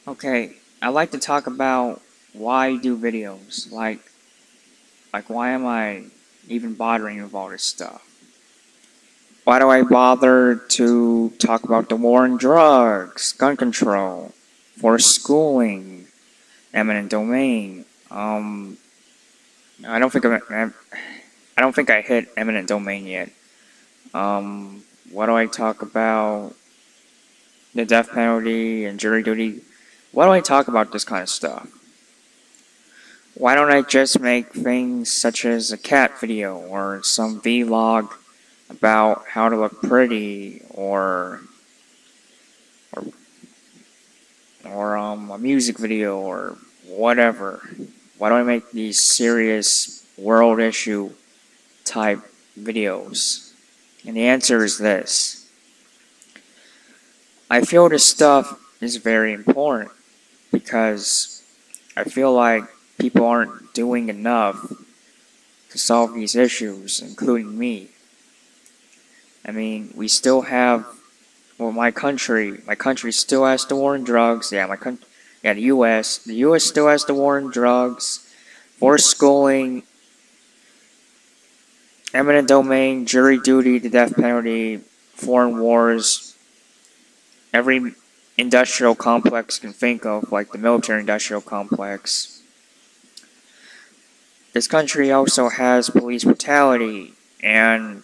Okay, I'd like to talk about why I do videos. Like why am I even bothering with all this stuff? Why do I bother to talk about the war on drugs, gun control, forced schooling, eminent domain? I don't think I don't think I hit eminent domain yet. Why do I talk about the death penalty and jury duty? Why do I talk about this kind of stuff? Why don't I just make things such as a cat video or some vlog about how to look pretty or, a music video or whatever? Why don't I make these serious world issue type videos? And the answer is this. I feel this stuff is very important because I feel like people aren't doing enough to solve these issues, including me. I mean, we still have, well, my country still has the war on drugs. Yeah, the U.S. still has the war on drugs, forced schooling, eminent domain, jury duty, the death penalty, foreign wars, every industrial complex you can think of, like the military-industrial complex. This country also has police brutality, and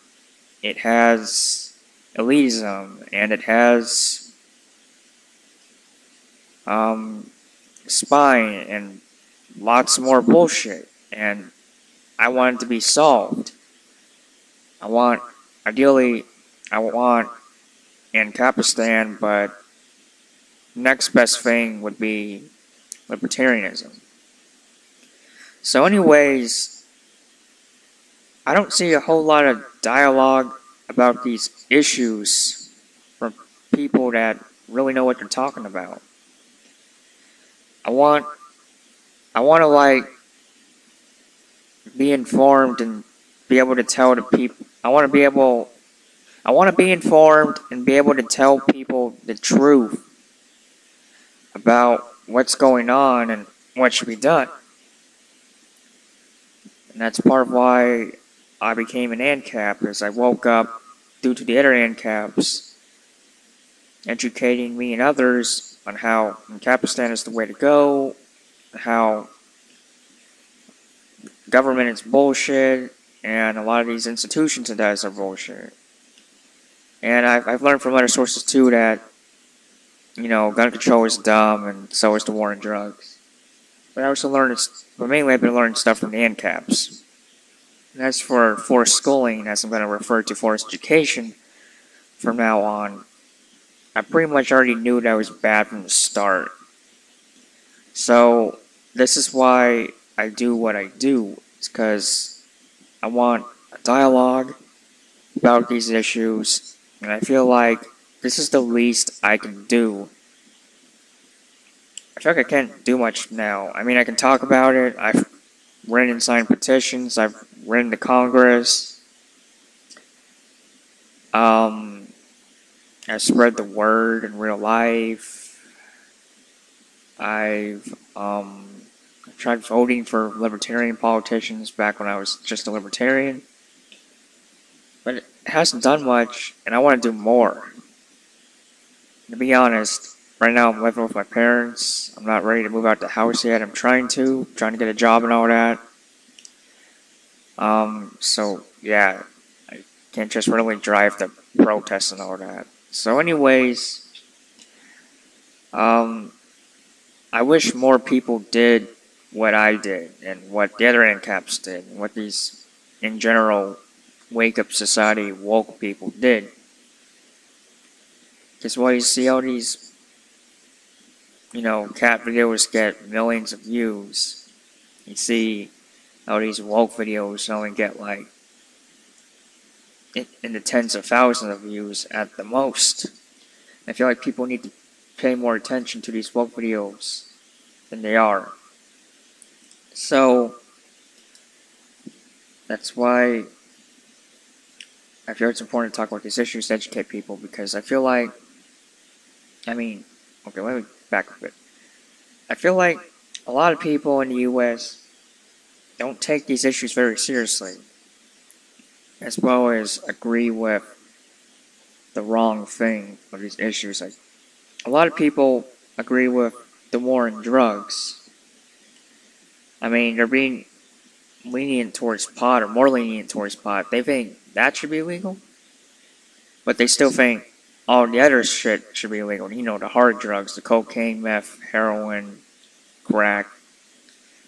it has elitism, and it has spying, and lots more bullshit. And I want it to be solved. Ideally, I want Ancapistan, but next best thing would be libertarianism. So anyways, I don't see a whole lot of dialogue about these issues from people that really know what they're talking about. I want to be informed and be able to tell the people. I want to be informed and be able to tell people the truth about what's going on and what should be done. And that's part of why I became an Ancap, as I woke up due to the other Ancaps educating me and others on how Ancapistan is the way to go, how government is bullshit, and a lot of these institutions and that are bullshit. And I've learned from other sources too that, gun control is dumb, and so is the war on drugs. But mainly I've been learning stuff from the Ancaps. And as for forced schooling, as I'm going to refer to forced education from now on, I pretty much already knew that was bad from the start. So, this is why I do what I do. It's because I want a dialogue about these issues, and I feel like this is the least I can do. I feel like I can't do much now. I mean, I can talk about it. I've written and signed petitions. I've written to Congress. I've spread the word in real life. I've tried voting for libertarian politicians back when I was just a libertarian. But it hasn't done much, and I want to do more. To be honest, right now I'm living with my parents. I'm not ready to move out the house yet. I'm trying to get a job and all that. So yeah, I can't just really drive the protests and all that. So anyways, I wish more people did what I did and what the other Ancaps did and what these, in general, wake-up society woke people did. Because while you see all these, cat videos get millions of views, you see all these woke videos only get like in the tens of thousands of views at the most. I feel like people need to pay more attention to these woke videos than they are. So that's why I feel it's important to talk about these issues to educate people, because I feel like, okay, let me back up a bit. I feel like a lot of people in the US don't take these issues very seriously, as well as agree with the wrong thing of these issues. Like, a lot of people agree with the war on drugs. I mean, they're being lenient towards pot, or more lenient towards pot. They think that should be legal, but they still think all the other shit should be illegal. You know, the hard drugs, the cocaine, meth, heroin, crack.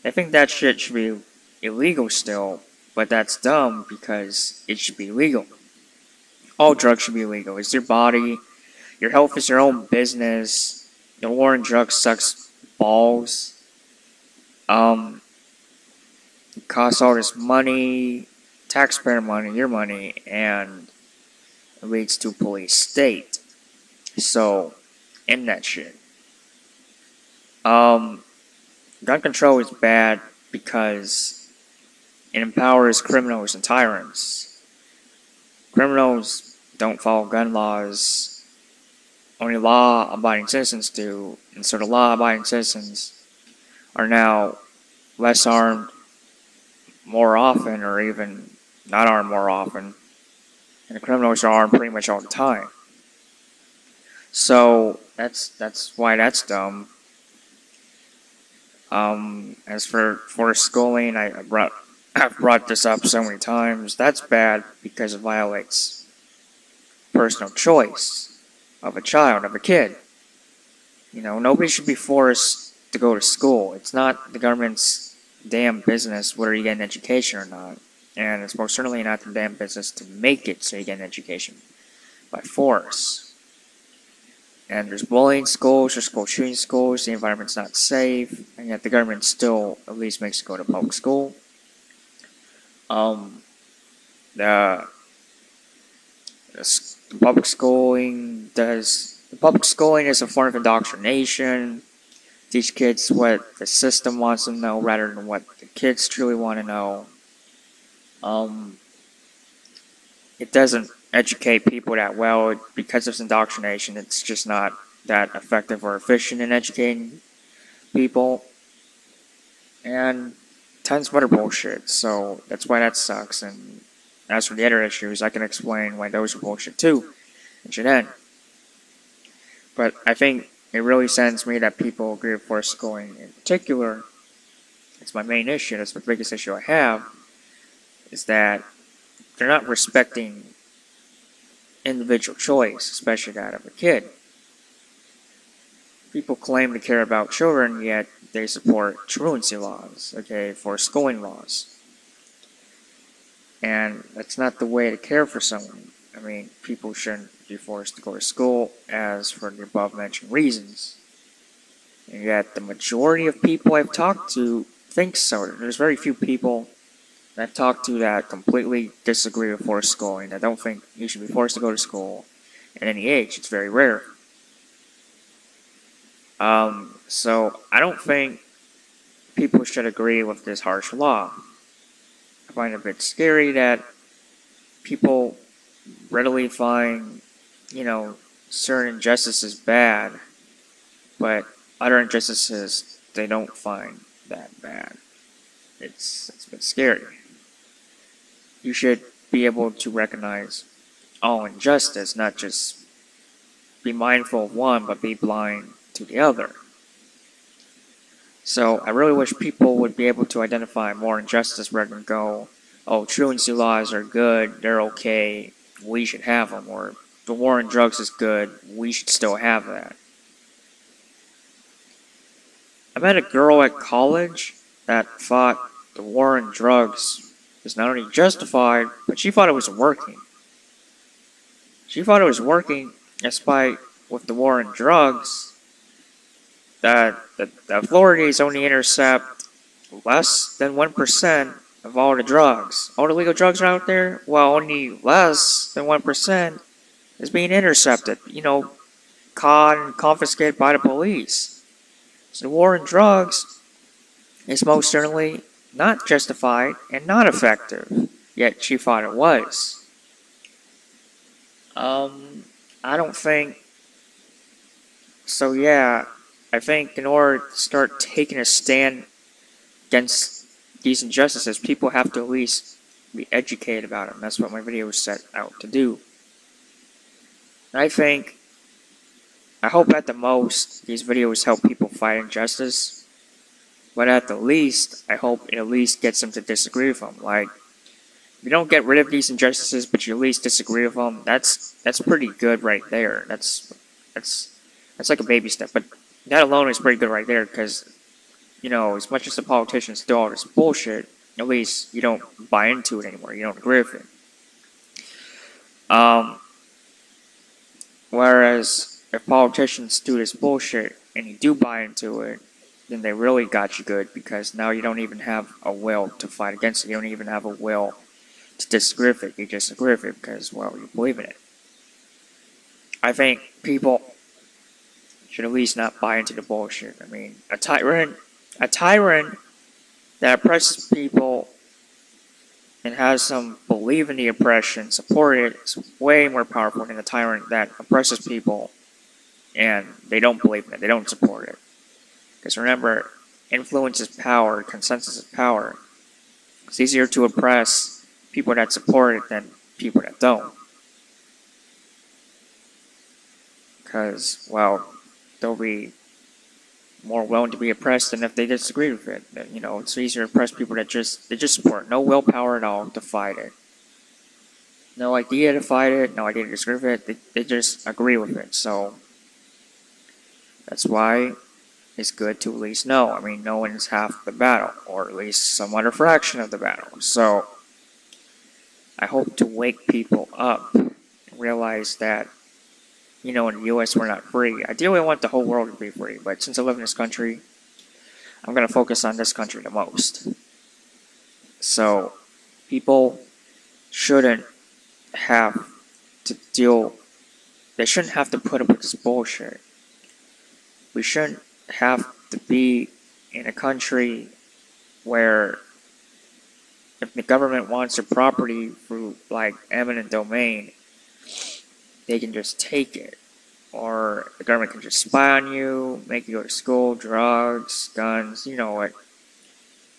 They think that shit should be illegal still, but that's dumb because it should be legal. All drugs should be legal. It's your body. Your health is your own business. The war on drugs sucks balls. It costs all this money, taxpayer money, your money, and it leads to police state. So, end that shit. Gun control is bad because it empowers criminals and tyrants. Criminals don't follow gun laws. Only law-abiding citizens do, and so the law-abiding citizens are now less armed more often, or even not armed more often, and the criminals are armed pretty much all the time. So that's why that's dumb. As for schooling, I've brought this up so many times. That's bad because it violates personal choice of a child, of a kid. You know, nobody should be forced to go to school. It's not the government's damn business whether you get an education or not. And it's most certainly not the damn business to make it so you get an education by force. And there's bullying in schools, there's school shooting schools, the environment's not safe, and yet the government still at least makes you go to public school. The public schooling is a form of indoctrination. Teach kids what the system wants them to know rather than what the kids truly want to know. It doesn't educate people that well because of indoctrination. It's just not that effective or efficient in educating people. And tons of other bullshit, so that's why that sucks. And as for the other issues, I can explain why those are bullshit too. It should end. But I think it really sends me that people agree with forced schooling in particular. It's my main issue, that's the biggest issue I have, is that they're not respecting individual choice, especially that of a kid. People claim to care about children, yet they support truancy laws, forced schooling laws. And that's not the way to care for someone. I mean, people shouldn't be forced to go to school as for the above-mentioned reasons. And yet, the majority of people I've talked to think so. There's very few people that I've talked to that completely disagree with forced schooling, that don't think you should be forced to go to school at any age. It's very rare. So I don't think people should agree with this harsh law. I find it a bit scary that people readily find, certain injustices bad, but other injustices they don't find that bad. It's a bit scary. You should be able to recognize all injustice, not just be mindful of one, but be blind to the other. So I really wish people would be able to identify more injustice rather than go, oh, truancy laws are good, they're okay, we should have them, or the war on drugs is good, we should still have that. I met a girl at college that thought the war on drugs is not only justified, but she thought it was working. She thought it was working despite with the war on drugs, that the authorities only intercept less than 1% of all the drugs. All the legal drugs are out there, well, only less than 1% is being intercepted, caught and confiscated by the police. So the war on drugs is most certainly not justified and not effective, yet she thought it was. I don't think so. Yeah, I think in order to start taking a stand against these injustices, people have to at least be educated about them. That's what my video was set out to do. And I hope at the most these videos help people fight injustice, but at the least, I hope it at least gets them to disagree with them. Like, if you don't get rid of these injustices, but you at least disagree with them, that's pretty good right there. That's like a baby step, but that alone is pretty good right there, because, you know, as much as the politicians do all this bullshit, at least you don't buy into it anymore. You don't agree with it. Whereas if politicians do this bullshit and you do buy into it, then they really got you good, because now you don't even have a will to fight against it. You don't even have a will to disagree with it. You just agree with it because, well, you believe in it. I think people should at least not buy into the bullshit. I mean, a tyrant that oppresses people and has them believe in the oppression, support it, is way more powerful than a tyrant that oppresses people and they don't believe in it, they don't support it. Because remember, influence is power, consensus is power. It's easier to oppress people that support it than people that don't. Because, well, they'll be more willing to be oppressed than if they disagree with it. You know, it's easier to oppress people that just support, no willpower at all to fight it. No idea to fight it, no idea to disagree with it, they just agree with it. So that's why it's good to at least know. I mean, knowing is half the battle, or at least somewhat a fraction of the battle. So I hope to wake people up and realize that, you know, in the US we're not free. Ideally I want the whole world to be free, but since I live in this country, I'm going to focus on this country the most. So people shouldn't have to they shouldn't have to put up with this bullshit. We shouldn't have to be in a country where if the government wants your property through, like, eminent domain, they can just take it. Or the government can just spy on you, make you go to school, drugs, guns, you know what.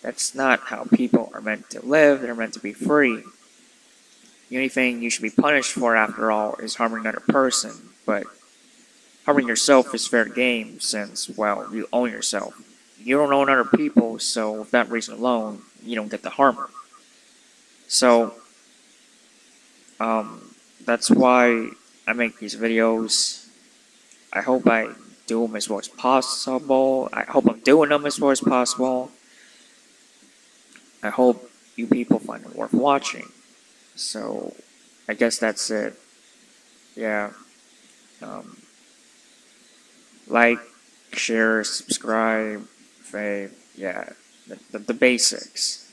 That's not how people are meant to live. They're meant to be free. The only thing you should be punished for, after all, is harming another person. But harming yourself is fair game, since, well, you own yourself. You don't own other people, so for that reason alone, you don't get to harm them. So, that's why I make these videos. I hope I do them as well as possible. I hope I'm doing them as well as possible. I hope you people find it worth watching. So, I guess that's it. Yeah. Like, share, subscribe, fave. Yeah. The basics.